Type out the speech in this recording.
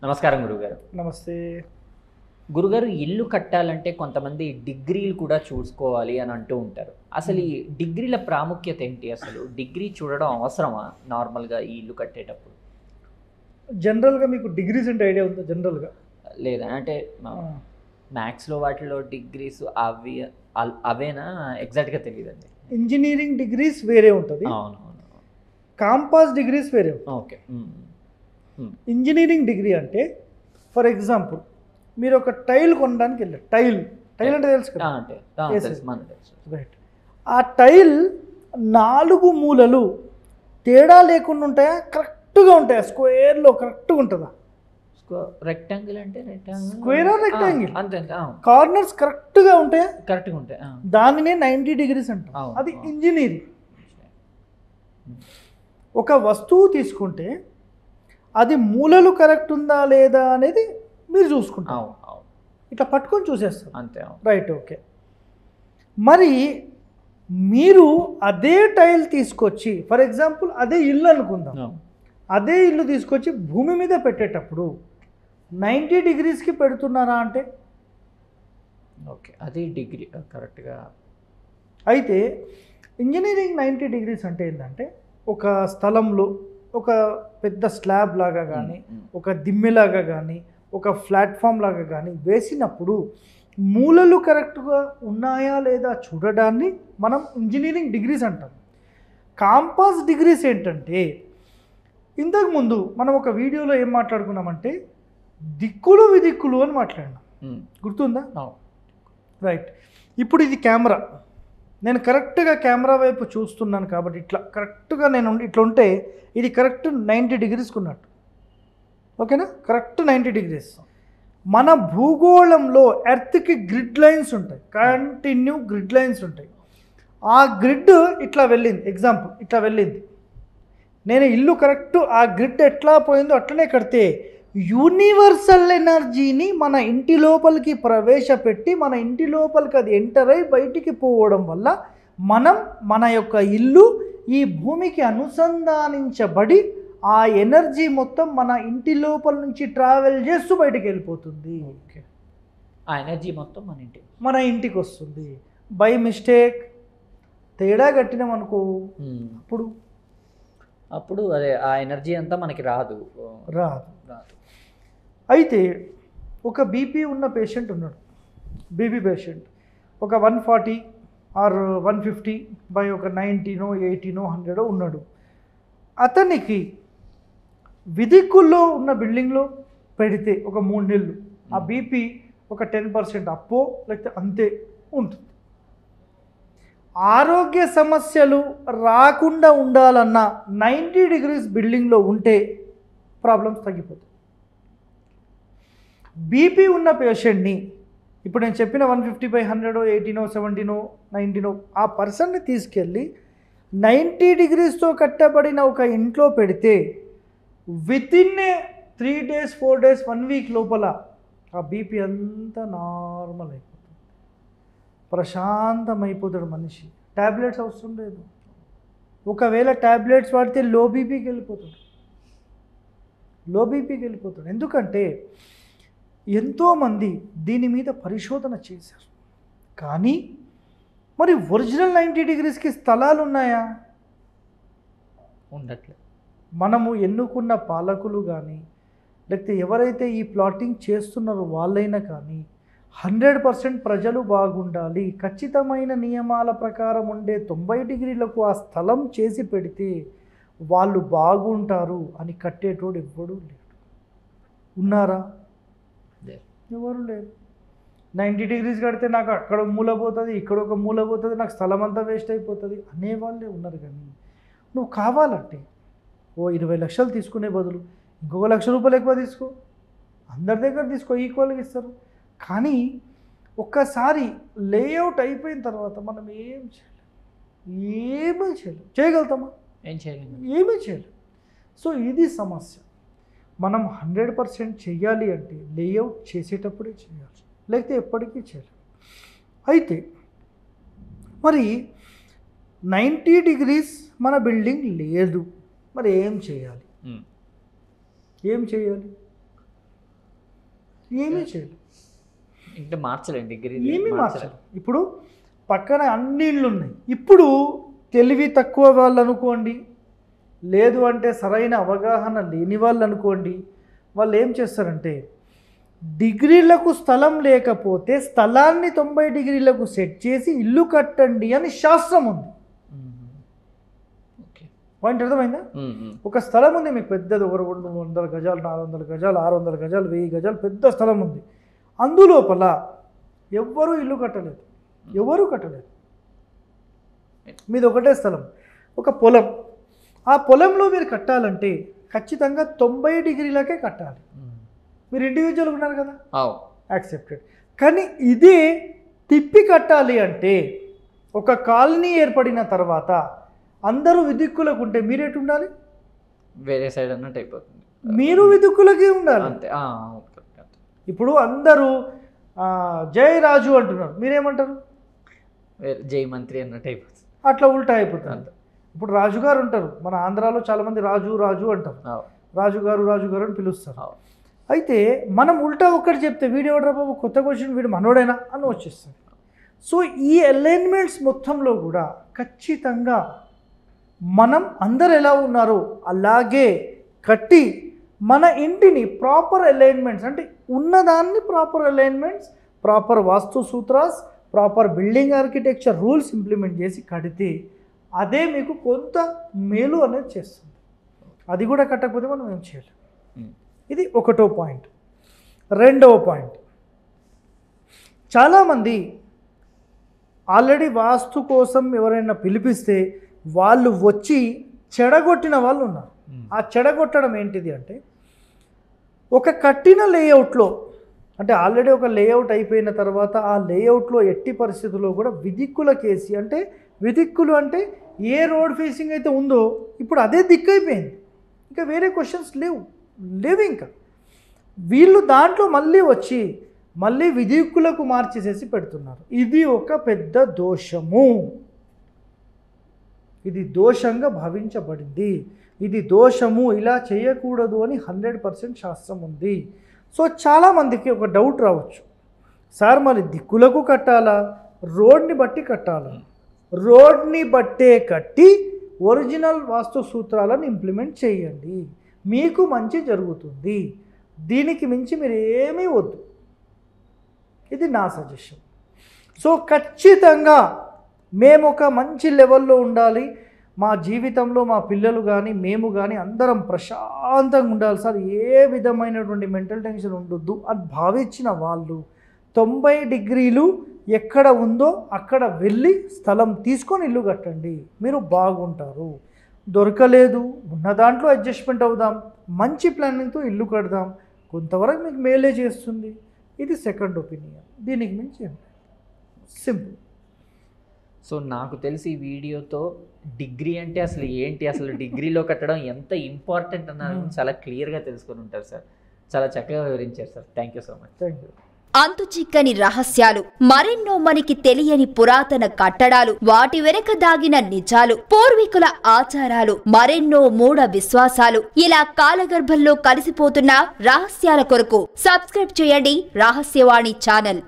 నమస్కారం గురుగారు. నమస్తే. గురుగారు, ఇల్లు కట్టాలంటే కొంతమంది డిగ్రీలు కూడా చూసుకోవాలి అని అంటూ ఉంటారు. అసలు ఈ డిగ్రీల ప్రాముఖ్యత ఏంటి? అసలు డిగ్రీ చూడడం అవసరమా నార్మల్గా ఈ ఇల్లు కట్టేటప్పుడు? జనరల్గా మీకు డిగ్రీస్ అంటే ఐడియా ఉందా? జనరల్గా లేదా అంటే మ్యాథ్స్లో వాటిలో డిగ్రీస్ అవి అవేనా? ఎగ్జాక్ట్గా తెలియదండి. ఇంజనీరింగ్ డిగ్రీస్ వేరే ఉంటుంది, అవునవును. కాంపాస్ డిగ్రీస్ వేరే ఉంటుంది. ఓకే. ఇంజనీరింగ్ డిగ్రీ అంటే ఫర్ ఎగ్జాంపుల్ మీరు ఒక టైల్ కొనడానికి వెళ్ళారు. టైల్ అంటే తెలుసు కదా? అంటే రైట్. ఆ టైల్ 4 మూలలు తేడా లేకుండా ఉంటాయా? కరెక్ట్గా ఉంటాయా? స్క్వేర్లో కరెక్ట్గా ఉంటుందా? రెక్టాంగిల్ అంటే స్క్వేర్ ఆర్ రెక్టాంగిల్ అంతే. కార్నర్స్ కరెక్ట్గా ఉంటాయా? కరెక్ట్గా ఉంటాయి. దానినే 90 డిగ్రీస్ అంటాం. అది ఇంజనీరింగ్. ఒక వస్తువు తీసుకుంటే అది మూలలు కరెక్ట్ ఉందా లేదా అనేది మీరు చూసుకుంటారు. ఇట్లా పట్టుకొని చూసేస్తారు అంతే. Right, okay. మరి మీరు అదే టైల్ తీసుకొచ్చి ఫర్ ఎగ్జాంపుల్ అదే ఇల్లు అనుకుందాం, అదే ఇల్లు తీసుకొచ్చి భూమి మీద పెట్టేటప్పుడు 90 డిగ్రీస్కి పెడుతున్నారా అంటే? ఓకే, అది డిగ్రీ కరెక్ట్గా. అయితే ఇంజనీరింగ్ 90 డిగ్రీస్ అంటే ఏంటంటే ఒక స్థలంలో ఒక పెద్ద స్లాబ్ లాగా కానీ ఒక దిమ్మెలాగా కానీ ఒక ప్లాట్ఫామ్ లాగా కానీ వేసినప్పుడు మూలలు కరెక్ట్గా ఉన్నాయా లేదా చూడడాన్ని మనం ఇంజనీరింగ్ డిగ్రీస్ అంటాం. కాంపాస్ డిగ్రీస్ ఏంటంటే ఇంతకుముందు మనం ఒక వీడియోలో ఏం మాట్లాడుకున్నామంటే దిక్కులు విదిక్కులు అని మాట్లాడినాం, గుర్తుందా? రైట్. ఇప్పుడు ఇది కెమెరా, నేను కరెక్ట్గా కెమెరా వైపు చూస్తున్నాను కాబట్టి ఇట్లా కరెక్ట్గా నేను ఇట్లా ఉంటే ఇది కరెక్ట్ 90 డిగ్రీస్కి ఉన్నట్టు, ఓకేనా? Correct 90 degrees. మన భూగోళంలో ఎర్త్కి గ్రిడ్ లైన్స్ ఉంటాయి, కంటిన్యూ గ్రిడ్ లైన్స్ ఉంటాయి. ఆ గ్రిడ్ ఇట్లా వెళ్ళింది, ఎగ్జాంపుల్ ఇట్లా వెళ్ళింది. నేను ఇల్లు కరెక్ట్ ఆ గ్రిడ్ ఎట్లా పోయిందో అట్లనే కడితే యూనివర్సల్ ఎనర్జీని మన ఇంటి లోపలికి ప్రవేశపెట్టి మన ఇంటి లోపలికి అది ఎంటర్ అయి బయటికి పోవడం వల్ల మన యొక్క ఇల్లు ఈ భూమికి అనుసంధానించబడి ఆ ఎనర్జీ మొత్తం మన ఇంటి లోపల నుంచి ట్రావెల్ చేస్తూ బయటికి వెళ్ళిపోతుంది. ఓకే, ఆ ఎనర్జీ మొత్తం మన ఇంటికి వస్తుంది. బై మిస్టేక్ తేడా కట్టినామనుకో అప్పుడు అదే ఆ ఎనర్జీ అంతా మనకి రాదు. అయితే ఒక బీపీ ఉన్న పేషెంట్ ఉన్నాడు, బీపీ పేషెంట్ ఒక 140 ఆర్ 150 బై ఒక 90నో 80నో 100 ఉన్నాడు. అతనికి విదిక్కుల్లో ఉన్న బిల్డింగ్లో పెడితే ఒక 3 నెలలు ఆ బీపీ ఒక 10% అప్పో లేకపోతే అంతే ఉంటుంది. ఆరోగ్య సమస్యలు రాకుండా ఉండాలన్నా 90 డిగ్రీస్ బిల్డింగ్లో ఉంటే ప్రాబ్లమ్స్ తగ్గిపోతాయి. బీపీ ఉన్న పేషెంట్ని ఇప్పుడు నేను చెప్పిన 150/100 80నో 70నో 90నో ఆ పర్సన్ని తీసుకెళ్ళి 90 డిగ్రీస్తో కట్టబడిన ఒక ఇంట్లో పెడితే వితిన్ 3 days 4 days 1 week లోపల ఆ బీపీ అంతా నార్మల్ అయిపోతుంది, ప్రశాంతమైపోతాడు మనిషి. ట్యాబ్లెట్స్ అవసరం లేదు. ఒకవేళ ట్యాబ్లెట్స్ వాడితే లో బీపీకి వెళ్ళిపోతాడు. ఎందుకంటే ఎంతోమంది దీని మీద పరిశోధన చేశారు, కానీ మరి ఒరిజినల్ 90 డిగ్రీస్కి స్థలాలు ఉన్నాయా? ఉండట్లేదు. మనము ఎన్నుకున్న పాలకులు కానీ లేకపోతే ఎవరైతే ఈ ప్లాటింగ్ చేస్తున్నారో వాళ్ళైనా కానీ 100% ప్రజలు బాగుండాలి, ఖచ్చితమైన నియమాల ప్రకారం ఉండే 90 డిగ్రీలకు ఆ స్థలం చేసి పెడితే వాళ్ళు బాగుంటారు అని కట్టేటోడు ఎవ్వడూ లేడు. ఉన్నారా? ఎవరు లేరు. 90 డిగ్రీస్ కడితే నాకు అక్కడ మూల పోతుంది, ఇక్కడ ఒక మూల పోతుంది, నాకు స్థలం అంతా వేస్ట్ అయిపోతుంది అనేవాళ్ళే ఉన్నారు. కానీ నువ్వు కావాలంటే ఓ 20 లక్షలు తీసుకునే బదులు ఇంకొక ₹1,00,000 ఎక్కువ తీసుకో, అందరి దగ్గర తీసుకో, ఈక్వల్గా ఇస్తారు. కానీ ఒక్కసారి లేఅవుట్ అయిపోయిన తర్వాత మనం ఏమీ చేయగలుగుతామా? ఏమీ చేయలేం. సో ఇది సమస్య. మనం 100% చెయ్యాలి అంటే లేఅవుట్ చేసేటప్పుడే చేయాలి, లేకపోతే ఎప్పటికీ చేయలేం. అయితే మరి 90 డిగ్రీస్ మన బిల్డింగ్ లేదు, మరి ఏం చేయాలి? ఏమీ చేయలేదు. ఇంకా మార్చలేదు డిగ్రీ, ఏమీ మార్చలేదు. ఇప్పుడు పక్కన అన్ని ఇళ్ళు ఉన్నాయి. ఇప్పుడు తెలివి తక్కువ వాళ్ళు అనుకోండి, లేదు అంటే సరైన అవగాహన లేని వాళ్ళు అనుకోండి, వాళ్ళు ఏం చేస్తారంటే డిగ్రీలకు స్థలం లేకపోతే స్థలాన్ని 90 డిగ్రీలకు సెట్ చేసి ఇల్లు కట్టండి అని శాస్త్రం ఉంది. పాయింట్ అర్థమైందా? ఒక స్థలం ఉంది మీకు పెద్దది, ఒక 200 గజాలు, 400 గజాలు, 600 గజాలు, 1000 గజాలు పెద్ద స్థలం ఉంది. అందులోపల ఎవ్వరూ ఇల్లు కట్టలేదు, ఎవరు కట్టలేదు. మీది ఒకటే స్థలం, ఒక పొలం. ఆ పొలంలో మీరు కట్టాలంటే ఖచ్చితంగా 90 డిగ్రీలకే కట్టాలి. మీరు ఇండివిజువల్గా ఉన్నారు కదా, యాక్సెప్టెడ్. కానీ ఇదే తిప్పి కట్టాలి అంటే ఒక కాలనీ ఏర్పడిన తర్వాత అందరూ విదిక్కులకు ఉంటే మీరేటు ఉండాలి? వేరే సైడ్ అన్నట్టు అయిపోతుంది. మీరు విదిక్కులకే ఉండాలి అంతే. ఇప్పుడు అందరూ జై రాజు అంటున్నారు, మీరేమంటారు? జై మంత్రి అన్నట్టు అయిపోతుంది. అట్లా ఉల్టా అయిపోతుంది. ఇప్పుడు రాజుగారు ఉంటారు, మన ఆంధ్రాలో చాలామంది రాజు రాజు అంటారు, రాజుగారు రాజుగారు అని పిలుస్తారు. అయితే మనం ఉల్టా ఒక్కటి చెప్తే వీడు ఎవడరా బాబు కొత్త క్వశ్చన్, వీడు మనోడైనా అని వచ్చేస్తుంది. సో ఈ అలైన్మెంట్స్ మొత్తంలో కూడా ఖచ్చితంగా మనం అందరు ఎలా ఉన్నారో అలాగే కట్టి మన ఇంటిని ప్రాపర్ అలైన్మెంట్స్, అంటే ఉన్నదాన్ని proper alignments, proper vastu sutras, proper building architecture rules implement చేసి కడితే అదే మీకు కొంత మేలు అనేది చేస్తుంది. అది కూడా కట్టకపోతే మనం ఏం చేయలేం. ఇది ఒకటో పాయింట్. రెండవ పాయింట్, చాలామంది ఆల్రెడీ వాస్తు కోసం ఎవరైనా పిలిపిస్తే వాళ్ళు వచ్చి చెడగొట్టిన వాళ్ళు ఉన్నారు. ఆ చెడగొట్టడం ఏంటిది అంటే ఒక కట్టిన లేఅవుట్లో, అంటే ఆల్రెడీ ఒక లేఅవుట్ అయిపోయిన తర్వాత ఆ లేఅవుట్లో ఎట్టి పరిస్థితుల్లో కూడా విదిక్కులకేసి, అంటే విదిక్కులు అంటే ఏ రోడ్ ఫేసింగ్ అయితే ఉందో ఇప్పుడు అదే దిక్కు అయిపోయింది, ఇంకా వేరే క్వశ్చన్స్ లేవు. ఇంకా వీళ్ళు దాంట్లో మళ్ళీ వచ్చి మళ్ళీ విదిక్కులకు మార్చేసేసి పెడుతున్నారు. ఇది ఒక పెద్ద దోషము. ఇది దోషంగా భావించబడింది. ఇది దోషము, ఇలా చేయకూడదు అని 100% శాస్త్రం ఉంది. సో చాలామందికి ఒక డౌట్ రావచ్చు, సార్ మరి దిక్కులకు కట్టాలా, రోడ్ని బట్టి కట్టాలా? రోడ్ని బట్టే కట్టి ఒరిజినల్ వాస్తు సూత్రాలను ఇంప్లిమెంట్ చేయండి, మీకు మంచి జరుగుతుంది. దీనికి మించి మీరు ఏమీ వద్దు. ఇది నా సజెషన్. సో ఖచ్చితంగా మేము ఒక మంచి లెవెల్లో ఉండాలి, మా జీవితంలో మా పిల్లలు కానీ మేము కానీ అందరం ప్రశాంతంగా ఉండాలి సార్, ఏ విధమైనటువంటి మెంటల్ టెన్షన్ ఉండొద్దు అని భావించిన వాళ్ళు 90 డిగ్రీలు ఎక్కడ ఉందో అక్కడ వెళ్ళి స్థలం తీసుకొని ఇల్లు కట్టండి, మీరు బాగుంటారు. దొరకలేదు, ఉన్న దాంట్లో అడ్జస్ట్మెంట్ అవుదాం, మంచి ప్లానింగ్తో ఇల్లు కడదాం, కొంతవరకు మీకు మేలే చేస్తుంది. ఇది సెకండ్ ఒపీనియన్. దీనికి మించి సింపుల్. సో నాకు తెలిసి ఈ వీడియోతో డిగ్రీ అంటే అసలు ఏంటి, అసలు డిగ్రీలో కట్టడం ఎంత ఇంపార్టెంట్ అన్నది చాలా క్లియర్గా తెలుసుకొని ఉంటారు సార్. చాలా చక్కగా వివరించారు sir. Thank you so much. Thank you. అంతుచిక్కని రహస్యాలు, మరెన్నో మనకి తెలియని పురాతన కట్టడాలు, వాటి వెనక దాగిన నిజాలు, పూర్వీకుల ఆచారాలు, మరెన్నో మూఢ విశ్వాసాలు, ఇలా కాలగర్భంలో కలిసిపోతున్న రహస్యాల కొరకు సబ్స్క్రైబ్ చేయండి రహస్యవాణి ఛానల్.